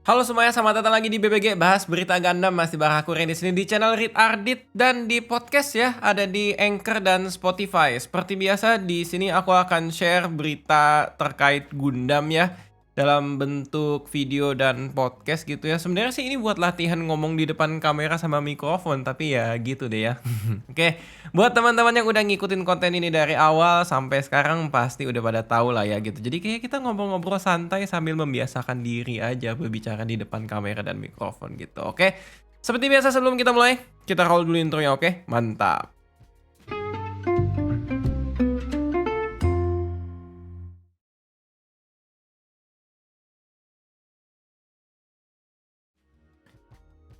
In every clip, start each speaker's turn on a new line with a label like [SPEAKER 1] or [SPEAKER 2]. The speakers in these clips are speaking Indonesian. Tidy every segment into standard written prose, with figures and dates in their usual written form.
[SPEAKER 1] Halo semuanya, selamat datang lagi di BBG Bahas Berita Gundam. Masih bareng aku Ren di sini di channel Read Ardit dan di podcast ya, ada di Anchor dan Spotify. Seperti biasa di sini aku akan share berita terkait Gundam ya dalam bentuk video dan podcast gitu ya. Sebenarnya sih ini buat latihan ngomong di depan kamera sama mikrofon, tapi ya gitu deh ya. Oke, buat teman-teman yang udah ngikutin konten ini dari awal sampai sekarang pasti udah pada tahu lah ya gitu. Jadi kayak kita ngobrol-ngobrol santai sambil membiasakan diri aja berbicara di depan kamera dan mikrofon gitu. Oke, seperti biasa sebelum kita mulai, kita roll dulu intronya, oke? Mantap.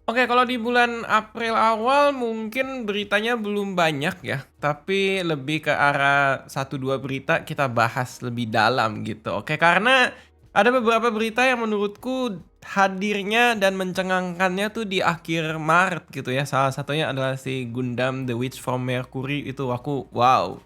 [SPEAKER 1] Oke, kalau di bulan April awal mungkin beritanya belum banyak ya, tapi lebih ke arah satu 2 berita kita bahas lebih dalam gitu. Oke, karena ada beberapa berita yang menurutku hadirnya dan mencengangkannya tuh di akhir Maret gitu ya. Salah satunya adalah si Gundam The Witch from Mercury, itu aku wow.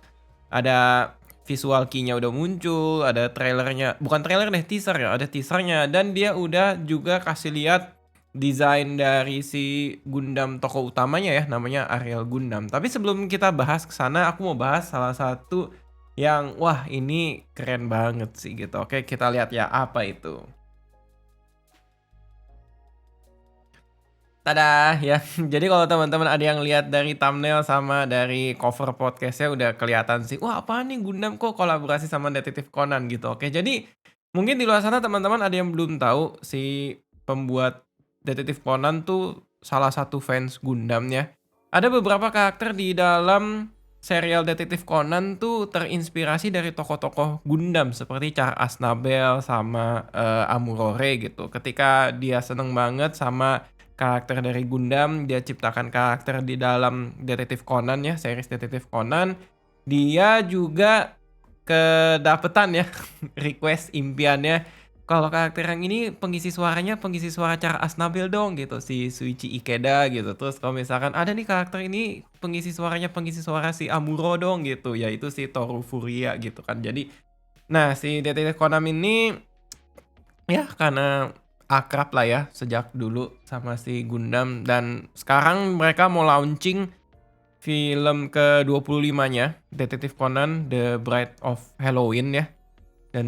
[SPEAKER 1] Ada visual key-nya udah muncul, ada trailernya, bukan trailer deh, teaser ya, ada teasernya dan dia udah juga kasih lihat desain dari si Gundam tokoh utamanya ya, namanya Ariel Gundam. Tapi sebelum kita bahas ke sana, aku mau bahas salah satu yang wah ini keren banget sih gitu. Oke, kita lihat ya apa itu. Tada ya. Jadi kalau teman-teman ada yang lihat dari thumbnail sama dari cover podcastnya udah kelihatan sih, wah apa nih Gundam kok kolaborasi sama Detektif Conan gitu. Oke, jadi mungkin di luar sana teman-teman ada yang belum tahu si pembuat Detektif Conan tuh salah satu fans Gundam ya. Ada beberapa karakter di dalam serial Detektif Conan tuh terinspirasi dari tokoh-tokoh Gundam seperti Char Aznable sama Amurore gitu. Ketika dia seneng banget sama karakter dari Gundam, dia ciptakan karakter di dalam Detektif Conan ya, series Detektif Conan. Dia juga kedapetan ya request impiannya, kalau karakter yang ini pengisi suaranya pengisi suara Char Aznable dong gitu, si Shuichi Ikeda gitu. Terus kalau misalkan ada nih karakter ini pengisi suaranya pengisi suara si Amuro dong gitu, yaitu si Toru Furia gitu kan. Jadi, nah si Detektif Conan ini ya karena akrab lah ya sejak dulu sama si Gundam dan sekarang mereka mau launching film ke-25-nya Detektif Conan The Bride of Halloween ya. Dan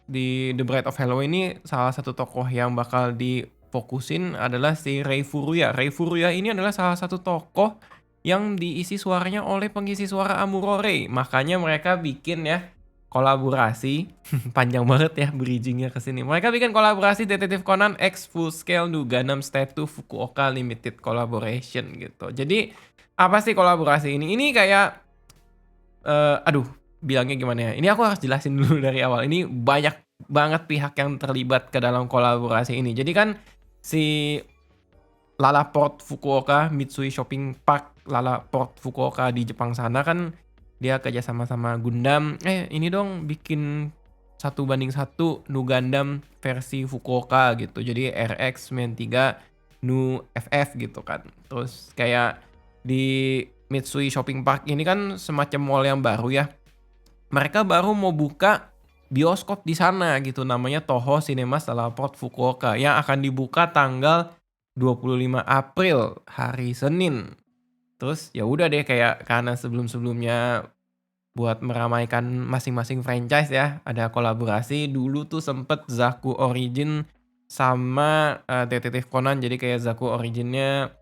[SPEAKER 1] di The Bride of Halloween ini salah satu tokoh yang bakal difokusin adalah si Rei Furuya. Rei Furuya ini adalah salah satu tokoh yang diisi suaranya oleh pengisi suara Amurore. Makanya mereka bikin ya kolaborasi panjang banget ya bridgingnya ke sini. Mereka bikin kolaborasi Detektif Conan X Full Scale Nu Gundam Statue Fukuoka Limited Collaboration gitu. Jadi apa sih kolaborasi ini? Ini kayak aduh bilangnya gimana ya? Ini aku harus jelasin dulu dari awal. Ini banyak banget pihak yang terlibat ke dalam kolaborasi ini. Jadi kan si Lalaport Fukuoka, Mitsui Shopping Park Lalaport Fukuoka di Jepang sana kan dia kerja sama Gundam. Ini dong bikin 1:1 Nu Gundam versi Fukuoka gitu. Jadi RX-93 Nu FF gitu kan. Terus kayak di Mitsui Shopping Park ini kan semacam mall yang baru ya. Mereka baru mau buka bioskop di sana gitu, namanya Toho Cinemas Lalaport Fukuoka yang akan dibuka tanggal 25 April, hari Senin. Terus ya udah deh kayak karena sebelum-sebelumnya buat meramaikan masing-masing franchise ya, ada kolaborasi. Dulu tuh sempet Zaku Origin sama Detektif Conan. Jadi kayak Zaku Originnya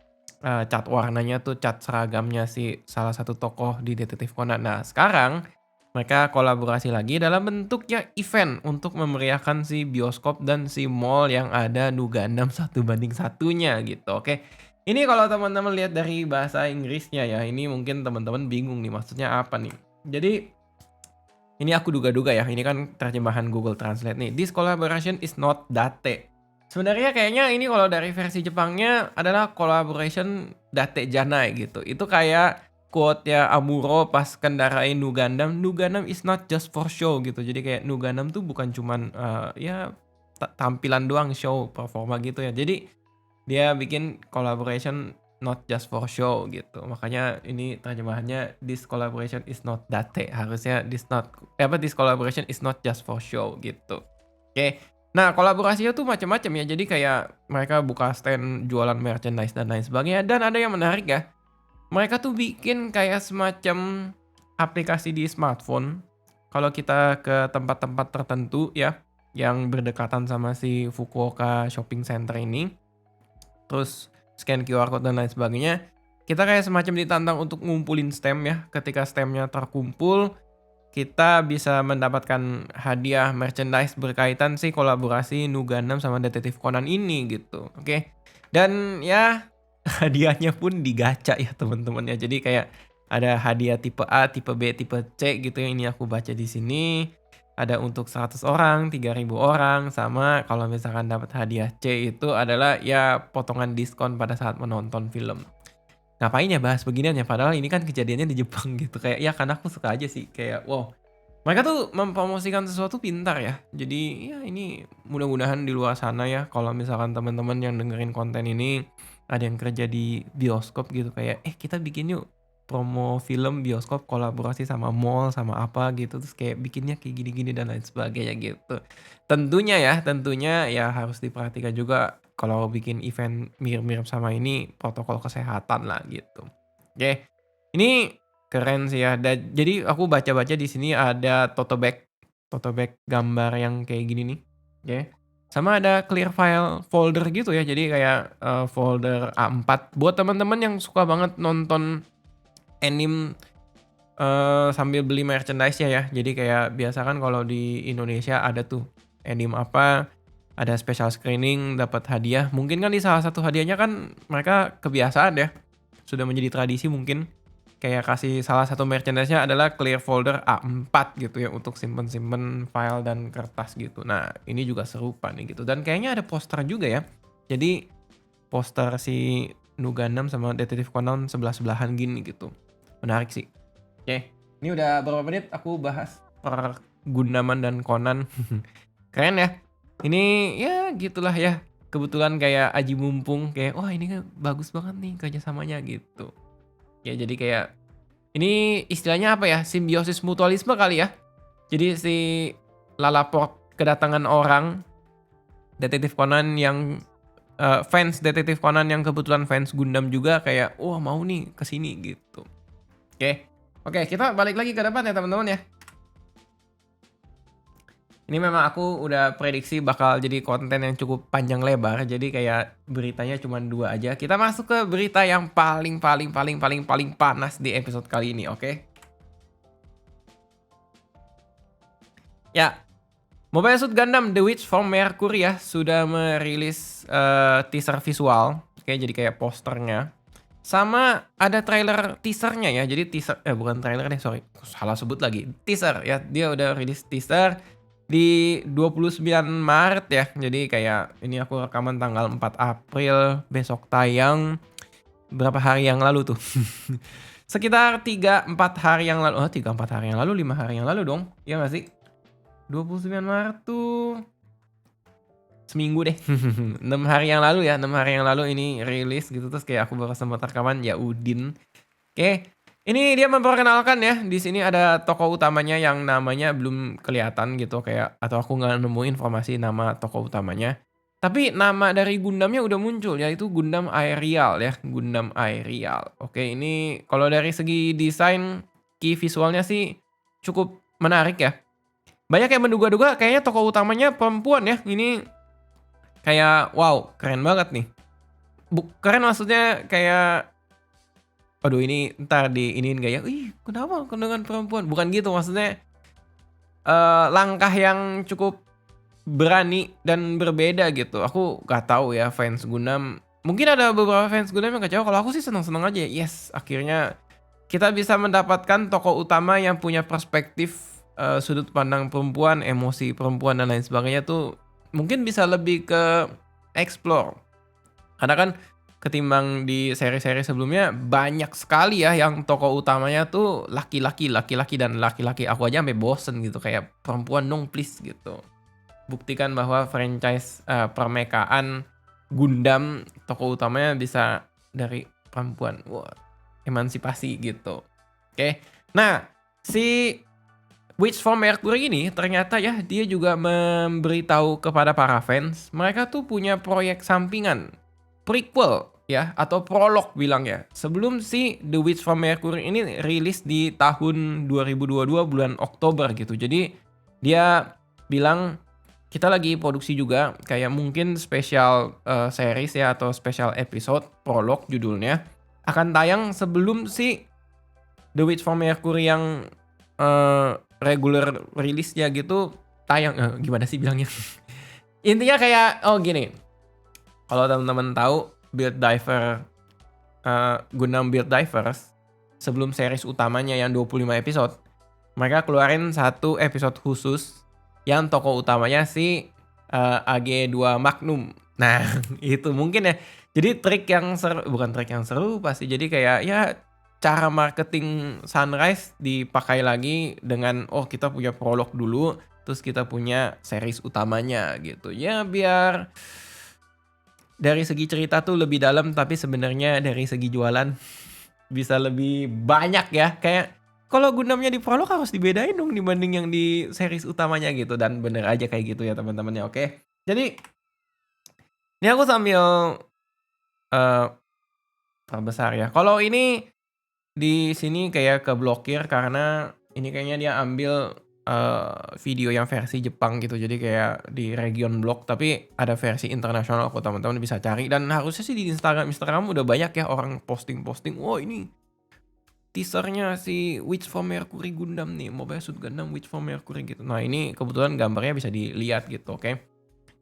[SPEAKER 1] cat warnanya tuh cat seragamnya si salah satu tokoh di Detektif Conan. Nah sekarang mereka kolaborasi lagi dalam bentuknya event untuk memeriahkan si bioskop dan si mall yang ada Nu Gundam 1:1-nya gitu, oke. Ini kalau teman-teman lihat dari bahasa Inggrisnya ya, ini mungkin teman-teman bingung nih maksudnya apa nih. Jadi, ini aku duga-duga ya, ini kan terjemahan Google Translate nih. This collaboration is not date. Sebenarnya kayaknya ini kalau dari versi Jepangnya adalah collaboration date janai gitu. Itu kayak quote ya Amuro pas kendarain Nu Gundam, "Nu Gundam is not just for show," gitu. Jadi kayak Nu Gundam tuh bukan cuman ya tampilan doang, show, performa gitu ya. Jadi dia bikin collaboration not just for show gitu. Makanya ini terjemahannya this collaboration is not date. Harusnya this collaboration is not just for show gitu. Oke. Nah, kolaborasinya tuh macam-macam ya. Jadi kayak mereka buka stand jualan merchandise dan lain sebagainya. Dan ada yang menarik ya. Mereka tuh bikin kayak semacam aplikasi di smartphone. Kalau kita ke tempat-tempat tertentu ya, yang berdekatan sama si Fukuoka Shopping Center ini, terus scan QR code dan lain sebagainya, kita kayak semacam ditantang untuk ngumpulin stem ya. Ketika stemnya terkumpul, kita bisa mendapatkan hadiah merchandise berkaitan sih kolaborasi Nu Gundam sama Detektif Conan ini gitu, oke. Dan ya hadiahnya pun digacha ya teman-teman ya. Jadi kayak ada hadiah tipe A, tipe B, tipe C gitu yang ini aku baca di sini. Ada untuk 100 orang, 3.000 orang, sama kalau misalkan dapat hadiah C itu adalah ya potongan diskon pada saat menonton film. Ngapain ya bahas beginian ya, padahal ini kan kejadiannya di Jepang gitu. Kayak ya karena aku suka aja sih kayak wow. Mereka tuh mempromosikan sesuatu pintar ya. Jadi ya ini mudah-mudahan di luar sana ya kalau misalkan teman-teman yang dengerin konten ini ada yang kerja di bioskop gitu kayak kita bikin yuk promo film bioskop kolaborasi sama mall sama apa gitu terus kayak bikinnya kayak gini-gini dan lain sebagainya gitu. Tentunya ya harus diperhatikan juga kalau bikin event mirip-mirip sama ini protokol kesehatan lah gitu. Oke. Ini keren sih ya. Jadi aku baca-baca di sini ada tote bag gambar yang kayak gini nih. Oke. Sama ada clear file folder gitu ya. Jadi kayak folder A4 buat teman-teman yang suka banget nonton anime sambil beli merchandise-nya ya. Jadi kayak biasa kan kalau di Indonesia ada tuh anime apa, ada special screening, dapat hadiah. Mungkin kan di salah satu hadiahnya kan mereka kebiasaan ya, sudah menjadi tradisi mungkin, kayak kasih salah satu merchandise-nya adalah clear folder A4 gitu ya, untuk simpen-simpen file dan kertas gitu. Nah, ini juga serupa nih gitu, dan kayaknya ada poster juga ya. Jadi, poster si Nu Gundam sama Detektif Conan sebelah-sebelahan gini gitu. Menarik sih. Oke, ini udah berapa menit aku bahas per Gundaman dan Conan. Keren ya. Ini ya gitulah ya. Kebetulan kayak aji mumpung kayak wah ini kan bagus banget nih kerjasamanya gitu. Ya jadi kayak ini istilahnya apa ya? Simbiosis mutualisme kali ya. Jadi si Lalaport kedatangan orang Detektif Conan yang fans Detektif Conan yang kebetulan fans Gundam juga kayak wah mau nih kesini gitu. Oke. Oke, kita balik lagi ke depan ya teman-teman ya. Ini memang aku udah prediksi bakal jadi konten yang cukup panjang lebar. Jadi kayak beritanya cuma 2 aja. Kita masuk ke berita yang paling panas di episode kali ini, oke? Ya, Mobile Suit Gundam The Witch from Mercury ya sudah merilis teaser visual. Oke, jadi kayak posternya. Sama ada trailer teasernya ya. Jadi teaser bukan trailer deh, sorry. Salah sebut lagi. Teaser ya. Dia udah rilis teaser di 29 Maret ya. Jadi kayak ini aku rekaman tanggal 4 April, besok tayang. Berapa hari yang lalu tuh? Sekitar 3-4 hari yang lalu. Oh, 3-4 hari yang lalu, 5 hari yang lalu dong. Iya nggak sih? 29 Maret tuh seminggu deh. 6 hari yang lalu ya, 6 hari yang lalu ini rilis gitu terus kayak aku baru sempat rekaman ya Udin. Oke. Ini dia memperkenalkan ya. Di sini ada tokoh utamanya yang namanya belum kelihatan gitu kayak atau aku nggak nemu informasi nama tokoh utamanya. Tapi nama dari Gundamnya udah muncul yaitu Gundam Aerial ya, Gundam Aerial. Oke, ini kalau dari segi desain key visualnya sih cukup menarik ya. Banyak yang menduga-duga kayaknya tokoh utamanya perempuan ya. Ini kayak wow, keren banget nih. Keren maksudnya kayak aduh ini entar diiniin nggak ya? Ih, kenapa dengan perempuan? Bukan gitu maksudnya langkah yang cukup berani dan berbeda gitu. Aku nggak tahu ya fans Gundam. Mungkin ada beberapa fans Gundam yang kecewa. Kalau aku sih seneng-seneng aja. Yes, akhirnya kita bisa mendapatkan tokoh utama yang punya perspektif sudut pandang perempuan, emosi perempuan dan lain sebagainya tuh mungkin bisa lebih ke explore. Karena kan ketimbang di seri-seri sebelumnya banyak sekali ya yang tokoh utamanya tuh laki-laki, laki-laki dan laki-laki. Aku aja sampai bosen gitu kayak perempuan dong please gitu. Buktikan bahwa franchise permekaan Gundam tokoh utamanya bisa dari perempuan. Wah, emansipasi gitu. Oke. Nah, si Witch from Mercury ini ternyata ya dia juga memberitahu kepada para fans, mereka tuh punya proyek sampingan, prequel ya atau prolog bilangnya. Sebelum si The Witch from Mercury ini rilis di tahun 2022 bulan Oktober gitu. Jadi dia bilang kita lagi produksi juga kayak mungkin special series ya atau special episode prolog judulnya akan tayang sebelum si The Witch from Mercury yang regular rilisnya gitu tayang. Gimana sih bilangnya? Intinya kayak gini. Kalau teman-teman tahu Build Diver Gundam Build Divers sebelum series utamanya yang 25 episode, mereka keluarin satu episode khusus yang tokoh utamanya si AG2 Magnum. Nah, itu mungkin ya. Jadi trik yang seru, bukan trik yang seru pasti. Jadi kayak ya cara marketing Sunrise dipakai lagi dengan kita punya prolog dulu, terus kita punya series utamanya gitu. Ya biar dari segi cerita tuh lebih dalam, tapi sebenarnya dari segi jualan bisa lebih banyak ya. Kayak kalau Gundamnya di prolog harus dibedain dong dibanding yang di series utamanya gitu. Dan bener aja kayak gitu ya teman-teman ya, oke. Jadi ini aku sambil perbesar ya. Kalau ini di sini kayak keblokir karena ini kayaknya dia ambil video yang versi Jepang gitu. Jadi kayak di region block tapi ada versi internasional kok teman-teman bisa cari. Dan harusnya sih di Instagram udah banyak ya orang posting-posting. Oh ini teasernya si Witch from Mercury Gundam nih. Mobile Suit Gundam Witch from Mercury gitu. Nah ini kebetulan gambarnya bisa dilihat gitu, oke.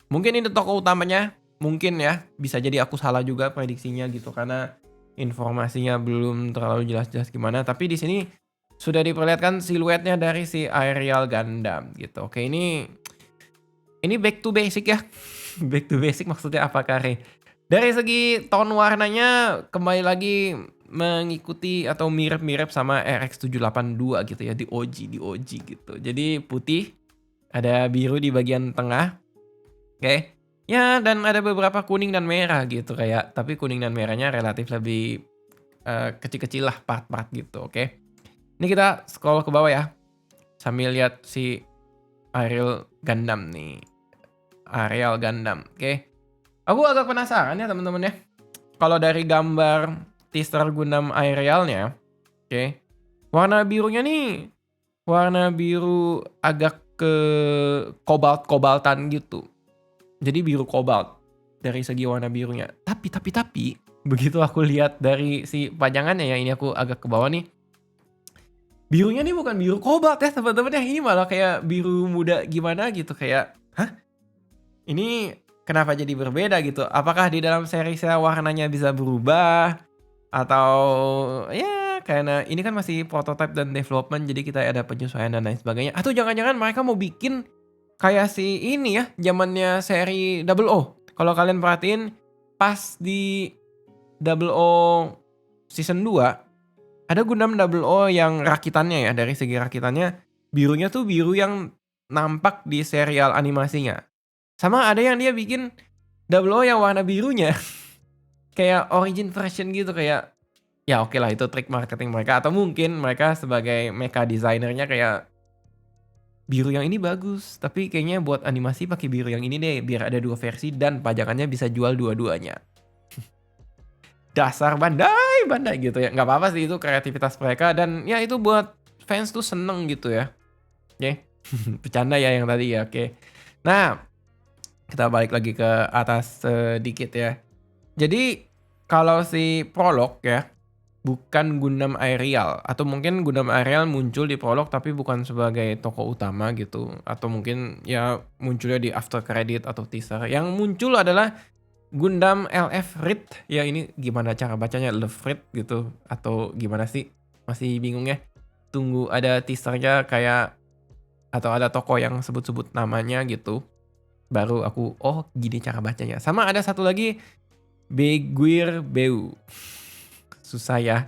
[SPEAKER 1] Mungkin ini tokoh utamanya. Mungkin ya. Bisa jadi aku salah juga prediksinya gitu. Karena informasinya belum terlalu jelas-jelas gimana. Tapi di sini sudah diperlihatkan siluetnya dari si Aerial Gundam gitu. Oke, ini back to basic ya. Back to basic maksudnya apa Kare? Dari segi tone warnanya kembali lagi mengikuti atau mirip-mirip sama RX782 gitu ya di OG gitu. Jadi putih, ada biru di bagian tengah. Oke. Ya, dan ada beberapa kuning dan merah gitu kayak, tapi kuning dan merahnya relatif lebih kecil-kecil lah part-part gitu, oke. Ini kita scroll ke bawah ya, sambil lihat si Aerial Gundam nih. Aerial Gundam, oke. Aku agak penasaran ya teman-teman ya. Kalau dari gambar teaser Gundam Aerialnya, oke. Warna birunya nih, warna biru agak ke kobalt-kobaltan gitu. Jadi biru kobalt dari segi warna birunya. Tapi begitu aku lihat dari si pajangannya ya, ini aku agak ke bawah nih. Birunya nih bukan biru kobalt ya teman-teman ya. Ini malah kayak biru muda gimana gitu kayak, hah? Ini kenapa jadi berbeda gitu? Apakah di dalam seriesnya warnanya bisa berubah? Atau ya karena ini kan masih prototype dan development jadi kita ada penyesuaian dan lain sebagainya. Atau jangan-jangan mereka mau bikin kayak si ini ya, zamannya seri Double O. Kalau kalian perhatiin pas di Double O season 2 ada Gundam Double O yang rakitannya ya, dari segi rakitannya birunya tuh biru yang nampak di serial animasinya. Sama ada yang dia bikin Double O yang warna birunya kayak origin version gitu kayak ya oke lah itu trik marketing mereka atau mungkin mereka sebagai mecha designernya kayak biru yang ini bagus, tapi kayaknya buat animasi pakai biru yang ini deh, biar ada 2 versi dan pajakannya bisa jual dua-duanya. Dasar Bandai gitu ya. Nggak apa-apa sih itu kreativitas mereka dan ya itu buat fans tuh seneng gitu ya. Oke. Bercanda ya yang tadi ya, oke. Nah, kita balik lagi ke atas sedikit ya. Jadi kalau si prolog ya, bukan Gundam Aerial atau mungkin Gundam Aerial muncul di prolog tapi bukan sebagai tokoh utama gitu atau mungkin ya munculnya di after credit atau teaser. Yang muncul adalah Gundam LF Rit. Ya ini gimana cara bacanya LF Rit gitu atau gimana sih? Masih bingung ya. Tunggu ada teasernya kayak atau ada tokoh yang sebut-sebut namanya gitu. Baru aku gini cara bacanya. Sama ada satu lagi Beguir Beu. Susah ya.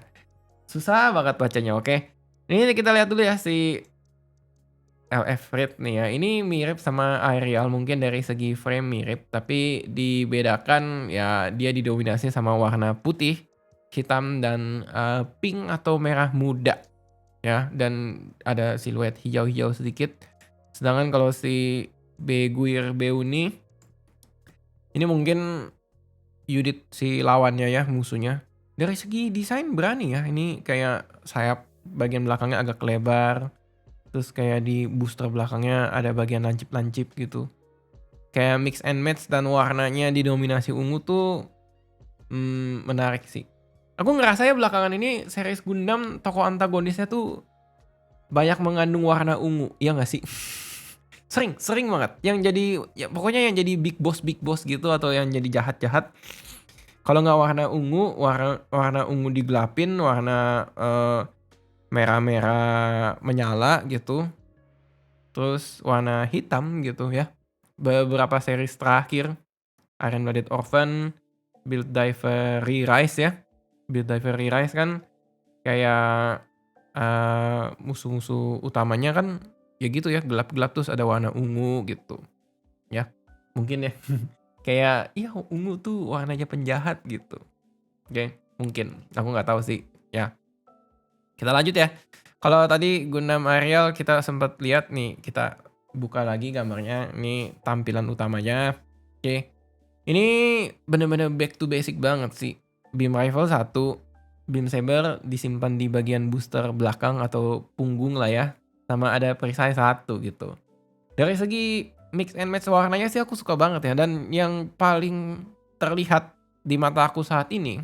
[SPEAKER 1] Susah banget bacanya, oke. Ini kita lihat dulu ya si LF Red nih ya. Ini mirip sama Aerial mungkin dari segi frame mirip. Tapi dibedakan ya dia didominasi sama warna putih, hitam, dan pink atau merah muda. ya, dan ada siluet hijau-hijau sedikit. Sedangkan kalau si Beguir Beuni ini mungkin unit si lawannya ya, musuhnya. Dari segi desain berani ya, ini kayak sayap bagian belakangnya agak lebar, terus kayak di booster belakangnya ada bagian lancip-lancip gitu. Kayak mix and match dan warnanya didominasi ungu tuh menarik sih. Aku ngerasa ya belakangan ini series Gundam tokoh antagonisnya tuh banyak mengandung warna ungu, iya nggak sih? Sering, sering banget. Yang jadi, ya pokoknya yang jadi big boss gitu atau yang jadi jahat-jahat. Kalau nggak warna ungu, warna ungu digelapin, warna merah-merah menyala gitu. Terus warna hitam gitu ya. Beberapa series terakhir, Iron Blooded Orphan, Build Diver Re-Rise ya. Build Diver Re-Rise kan kayak musuh-musuh utamanya kan ya gitu ya, gelap-gelap terus ada warna ungu gitu ya. Mungkin ya. Kayak ya ungu tuh warnanya penjahat gitu. Oke, mungkin. Aku nggak tahu sih. Ya, kita lanjut ya. Kalau tadi Gundam Ariel kita sempat lihat nih, kita buka lagi gambarnya. Ini tampilan utamanya. Oke. Ini bener-bener back to basic banget sih. Beam rifle 1, beam saber disimpan di bagian booster belakang atau punggung lah ya. Sama ada perisai 1 gitu. Dari segi mix and match warnanya sih aku suka banget ya, dan yang paling terlihat di mata aku saat ini,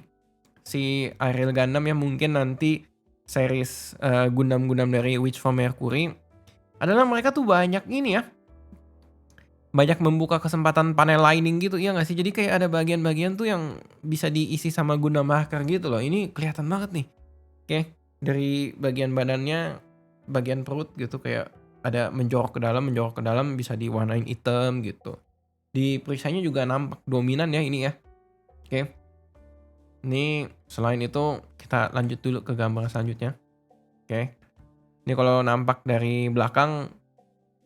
[SPEAKER 1] si Ariel Gundam yang mungkin nanti series, Gundam-Gundam dari Witch from Mercury, adalah mereka tuh banyak ini ya, banyak membuka kesempatan panel lining gitu, iya nggak sih? Jadi kayak ada bagian-bagian tuh yang bisa diisi sama Gundam marker gitu loh, ini kelihatan banget nih. Oke, dari bagian badannya, bagian perut gitu kayak ada menjorok ke dalam bisa diwarnain hitam gitu. Di perisainya juga nampak dominan ya ini ya. Oke. Ini selain itu kita lanjut dulu ke gambar selanjutnya. Oke. Ini kalau nampak dari belakang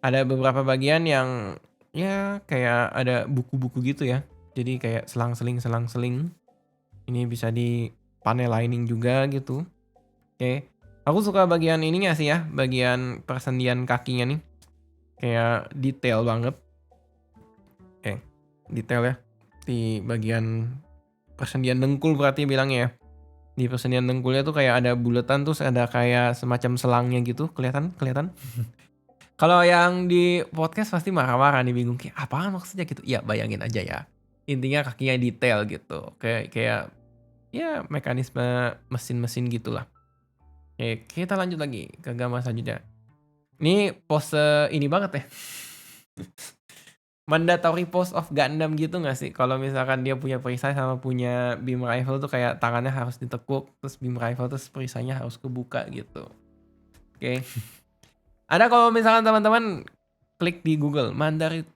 [SPEAKER 1] ada beberapa bagian yang ya kayak ada buku-buku gitu ya. Jadi kayak selang-seling. Ini bisa di panel lining juga gitu. Oke. Aku suka bagian ininya sih ya, bagian persendian kakinya nih. Kayak detail banget. Oke, detail ya. Di bagian persendian dengkul berarti bilangnya ya. Di persendian dengkulnya tuh kayak ada buletan terus ada kayak semacam selangnya gitu, kelihatan? Kelihatan? Kalau yang di podcast pasti marah-marah nih, bingung kayak apaan maksudnya gitu. Ya bayangin aja ya. Intinya kakinya detail gitu. Kayak ya mekanisme mesin-mesin gitulah. Oke, kita lanjut lagi ke gambar selanjutnya. Ini pose ini banget ya. Mandatory pose of Gundam gitu nggak sih? Kalau misalkan dia punya perisai sama punya beam rifle tuh kayak tangannya harus ditekuk, terus beam rifle terus perisainya harus kebuka gitu. Oke. Ada kalau misalkan teman-teman klik di Google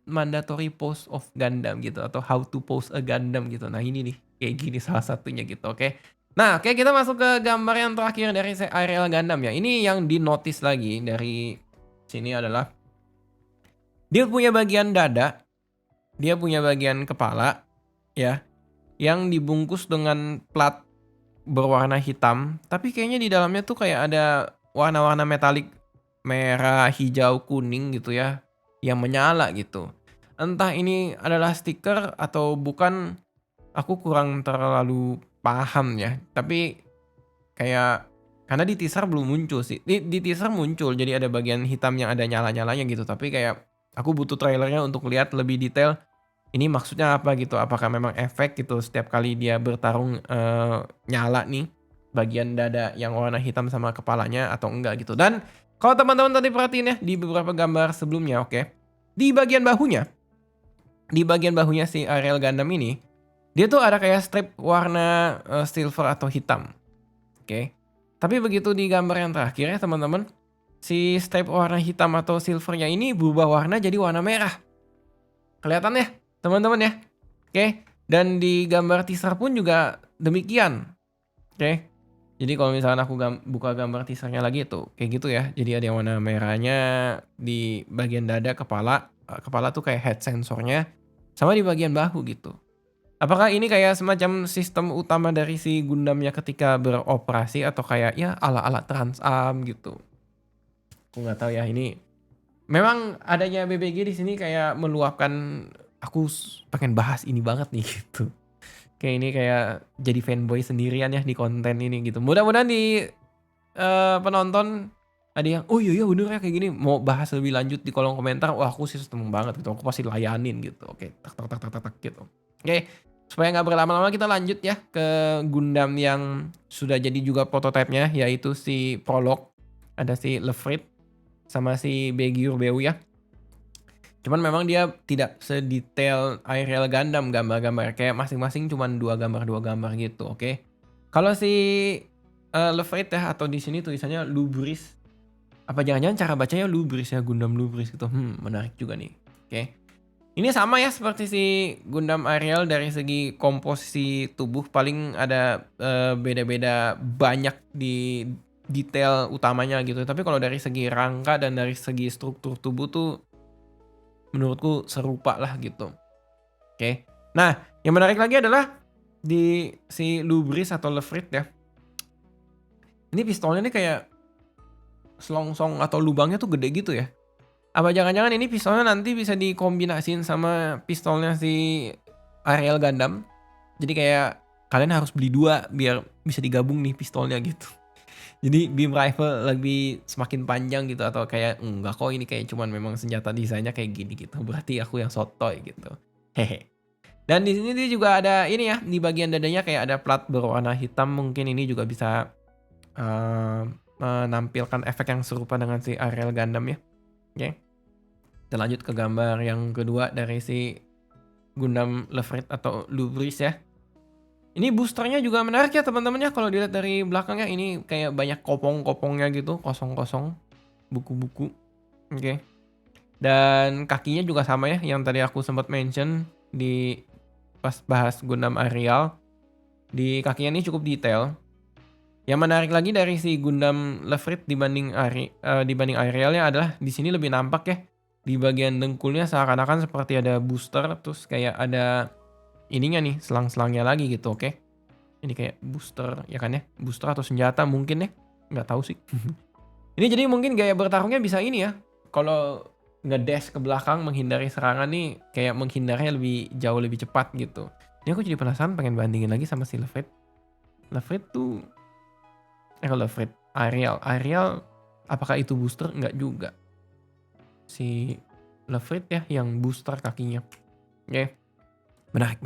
[SPEAKER 1] mandatory pose of Gundam gitu atau how to pose a Gundam gitu. Nah, ini nih kayak gini salah satunya gitu, oke. Nah, oke kita masuk ke gambar yang terakhir dari Ariel Gundam ya. Ini yang di notice lagi dari sini adalah dia punya bagian dada, dia punya bagian kepala ya, yang dibungkus dengan plat berwarna hitam, tapi kayaknya di dalamnya tuh kayak ada warna-warna metalik merah, hijau, kuning gitu ya, yang menyala gitu. Entah ini adalah stiker atau bukan, aku kurang terlalu paham ya. Tapi kayak karena di teaser belum muncul sih. Di teaser muncul, jadi ada bagian hitam yang ada nyala-nyalanya gitu. Tapi kayak aku butuh trailernya untuk lihat lebih detail. Ini maksudnya apa gitu? Apakah memang efek gitu setiap kali dia bertarung nyala nih bagian dada yang warna hitam sama kepalanya atau enggak gitu. Dan kalau teman-teman tadi perhatiin ya di beberapa gambar sebelumnya, oke. Di bagian bahunya si Ariel Gundam ini, dia tuh ada kayak strip warna silver atau hitam. Oke. Tapi begitu di gambar yang terakhir ya teman-teman, si strip warna hitam atau silvernya ini berubah warna jadi warna merah. Kelihatan ya teman-teman ya. Oke. Dan di gambar teaser pun juga demikian. Oke. Jadi kalau misalkan aku buka gambar teasernya lagi tuh kayak gitu ya. Jadi ada yang warna merahnya di bagian dada, kepala. Kepala tuh kayak head sensornya. Sama di bagian bahu gitu. Apakah ini kayak semacam sistem utama dari si Gundam-nya ketika beroperasi atau kayak ya ala-ala Trans Am gitu? Aku nggak tahu ya ini. Memang adanya BBG di sini kayak meluapkan aku pengen bahas ini banget nih gitu. Kayak ini kayak jadi fanboy sendirian ya di konten ini gitu. Mudah-mudahan di penonton ada yang, "Oh iya ya bener ya kayak gini," mau bahas lebih lanjut di kolom komentar, wah aku sih seneng banget gitu, aku pasti layanin gitu. Oke, tak tak tak tak tak tak gitu. Oke, supaya nggak berlama-lama kita lanjut ya ke Gundam yang sudah jadi juga prototipe-nya, yaitu si Prolog, ada si Lefrit sama si Begiur Beu ya. Cuman memang dia tidak sedetail Aerial Gundam gambar-gambar, kayak masing-masing cuman 2 gambar gitu, oke. Kalau si, Lefrit ya atau di sini tulisannya Lubris, apa jangan-jangan cara bacanya Lubris ya, Gundam Lubris gitu, menarik juga nih, oke. Ini sama ya seperti si Gundam Aerial dari segi komposisi tubuh paling ada, beda-beda banyak di detail utamanya gitu, tapi kalau dari segi rangka dan dari segi struktur tubuh tuh menurutku serupa lah gitu, oke. Nah, yang menarik lagi adalah di si Lubris atau Lefrit ya, ini pistolnya nih kayak selongsong atau lubangnya tuh gede gitu ya. Apa jangan-jangan ini pistolnya nanti bisa dikombinasiin sama pistolnya si Ariel Gundam. Jadi kayak kalian harus beli 2 biar bisa digabung nih pistolnya gitu. Jadi beam rifle lebih semakin panjang gitu atau kayak enggak kok ini kayak cuman memang senjata desainnya kayak gini gitu. Berarti aku yang sotoy gitu. Hehe. Dan di sini dia juga ada ini ya, di bagian dadanya kayak ada plat berwarna hitam, mungkin ini juga bisa menampilkan efek yang serupa dengan si Ariel Gundam ya. Oke. Kita lanjut ke gambar yang kedua dari si Gundam Lefrit atau Lubris ya. Ini boosternya juga menarik ya teman-teman ya, kalau dilihat dari belakangnya ini kayak banyak kopong-kopongnya gitu, kosong-kosong, buku-buku. Oke. Dan kakinya juga sama ya, yang tadi aku sempat mention di pas bahas Gundam Aerial. Di kakinya ini cukup detail. Yang menarik lagi dari si Gundam Lefrit dibanding Aerialnya adalah di sini lebih nampak ya. Di bagian dengkulnya seakan-akan seperti ada booster, terus kayak ada ininya nih, selang-selangnya lagi gitu, oke. Ini kayak booster ya kan ya, booster atau senjata mungkin ya, nggak tahu sih. Ini jadi mungkin gaya bertarungnya bisa ini ya, kalau ngedash ke belakang menghindari serangan nih, kayak menghindarnya jauh lebih cepat gitu. Ini aku jadi penasaran pengen bandingin lagi sama si Lefrit. Lefrit tuh kalau Lefrit Aerial apakah itu booster? Nggak juga. Si Lefrit ya yang booster kakinya. Oke. Menarik.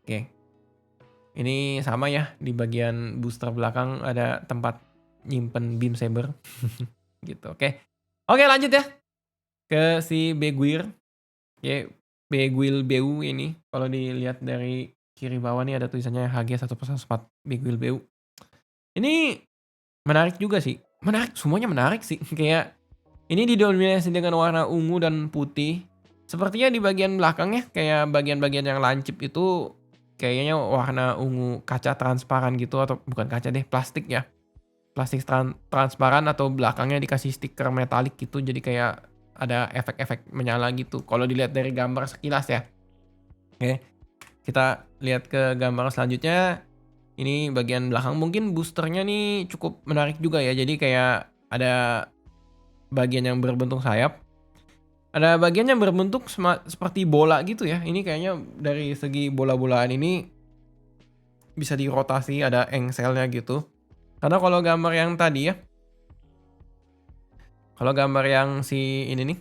[SPEAKER 1] Oke. Ini sama ya, di bagian booster belakang ada tempat nyimpen beam saber. Gitu, oke. Oke lanjut ya, ke si Beguir. Oke, Beguil Beu ini, kalau dilihat dari kiri bawah nih ada tulisannya HG1+4 Beguil Beu. Ini menarik juga sih, semuanya menarik sih. Kayak ini didominasi dengan warna ungu dan putih. Sepertinya di bagian belakangnya kayak bagian-bagian yang lancip itu kayaknya warna ungu kaca transparan gitu, atau bukan kaca deh, plastik ya. Plastik transparan atau belakangnya dikasih stiker metalik gitu, jadi kayak ada efek-efek menyala gitu. Kalau dilihat dari gambar sekilas ya. Oke, kita lihat ke gambar selanjutnya. Ini bagian belakang mungkin boosternya nih cukup menarik juga ya. Jadi kayak ada bagian yang berbentuk sayap. Ada bagian yang berbentuk seperti bola gitu ya. Ini kayaknya dari segi bola-bolaan ini bisa dirotasi, ada engselnya gitu. Karena kalau gambar yang tadi ya, kalau gambar yang si ini nih,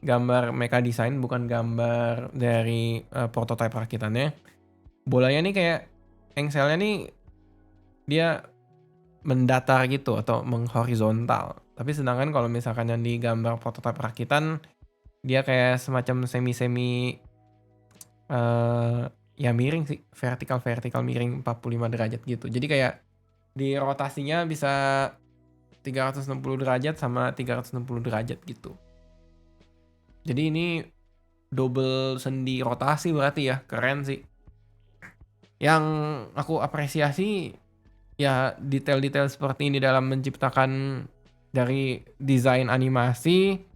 [SPEAKER 1] gambar mecha design bukan gambar dari prototipe rakitannya. Bolanya nih kayak engselnya nih dia mendatar gitu atau menghorizontal. Tapi sedangkan kalau misalkan yang di gambar prototipe rakitan dia kayak semacam semi-semi ya miring sih, vertikal miring 45 derajat gitu. Jadi kayak di rotasinya bisa 360 derajat sama 360 derajat gitu. Jadi ini double sendi rotasi berarti ya, keren sih. Yang aku apresiasi ya detail-detail seperti ini dalam menciptakan dari desain animasi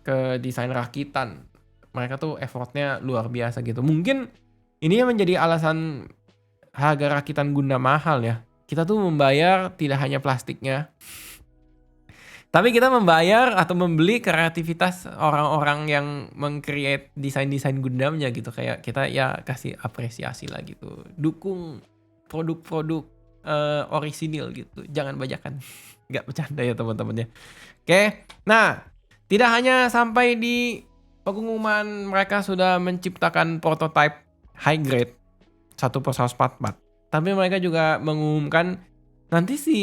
[SPEAKER 1] ke desain rakitan. mereka tuh effortnya luar biasa gitu. Mungkin ini yang menjadi alasan harga rakitan Gundam mahal ya. Kita tuh membayar tidak hanya plastiknya, tapi kita membayar atau membeli kreativitas orang-orang yang meng-create desain-desain Gundamnya gitu. Kayak kita ya kasih apresiasi lah gitu. Dukung produk-produk orisinil gitu. Jangan bajakan. Nggak bercanda ya teman-teman ya. Oke. Nah, tidak hanya sampai di pengumuman mereka sudah menciptakan prototype high grade 1/144. Tapi mereka juga mengumumkan nanti si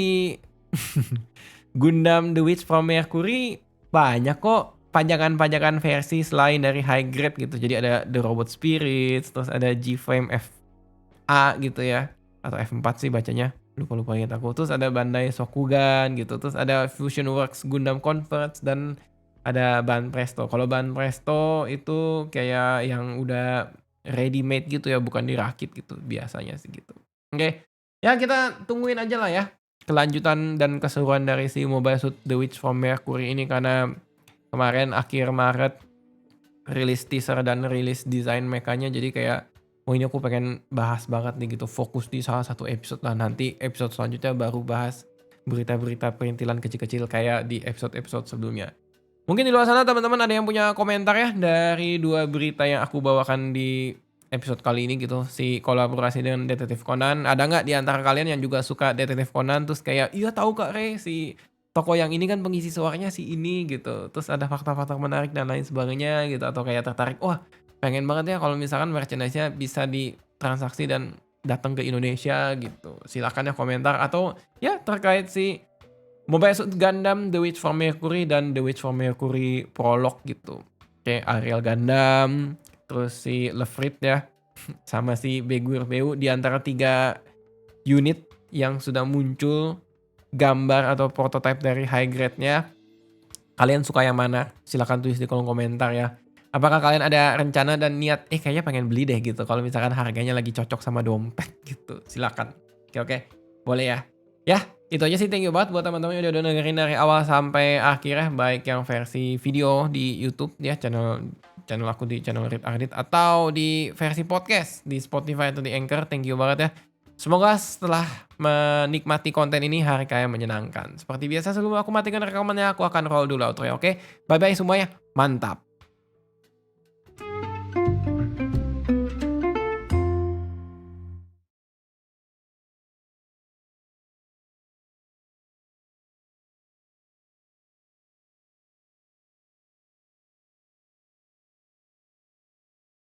[SPEAKER 1] Gundam The Witch from Mercury banyak kok pajakan-pajakan versi selain dari high grade gitu. Jadi ada The Robot Spirits, terus ada G-Frame FA gitu ya. Atau F4 sih bacanya. Lupa-lupa ingat aku. Terus ada Bandai Shokugan gitu. Terus ada Fusion Works Gundam Converts dan ada Ban Presto. Kalau Ban Presto itu kayak yang udah ready made gitu ya, bukan dirakit gitu biasanya sih gitu. Oke. Ya kita tungguin aja lah ya kelanjutan dan keseruan dari si Mobile Suit The Witch from Mercury ini, karena kemarin akhir Maret rilis teaser dan rilis desain mekanya, jadi kayak oh ini aku pengen bahas banget nih gitu, fokus di salah satu episode lah, nanti episode selanjutnya baru bahas berita-berita perintilan kecil-kecil kayak di episode-episode sebelumnya. Mungkin di luar sana teman-teman ada yang punya komentar ya dari dua berita yang aku bawakan di episode kali ini gitu. Si kolaborasi dengan Detektif Conan. Ada nggak di antara kalian yang juga suka Detektif Conan terus kayak, iya tahu Kak Re, si toko yang ini kan pengisi suaranya si ini gitu. Terus ada fakta-fakta menarik dan lain sebagainya gitu. Atau kayak tertarik, wah pengen banget ya kalau misalkan merchandise-nya bisa ditransaksi dan datang ke Indonesia gitu. Silakan ya komentar. Atau ya terkait si Mobile Suit Gundam The Witch from Mercury dan The Witch from Mercury Prologue gitu. Kayak Ariel Gundam, terus si Lefrit ya, sama si Beguir Beu, di antara 3 unit yang sudah muncul gambar atau prototype dari high grade-nya. Kalian suka yang mana? Silahkan tulis di kolom komentar ya. Apakah kalian ada rencana dan niat, kayaknya pengen beli deh gitu, kalau misalkan harganya lagi cocok sama dompet gitu. Silakan. Oke, boleh ya. Ya, itu aja sih, thank you banget buat teman-teman yang udah dengerin dari awal sampai akhir ya, baik yang versi video di YouTube ya, channel aku di channel Read Ardit, atau di versi podcast di Spotify atau di Anchor. Thank you banget ya. Semoga setelah menikmati konten ini hari kalian menyenangkan. Seperti biasa sebelum aku matikan rekamannya, aku akan roll dulu outro ya, oke? Bye-bye semuanya. Mantap.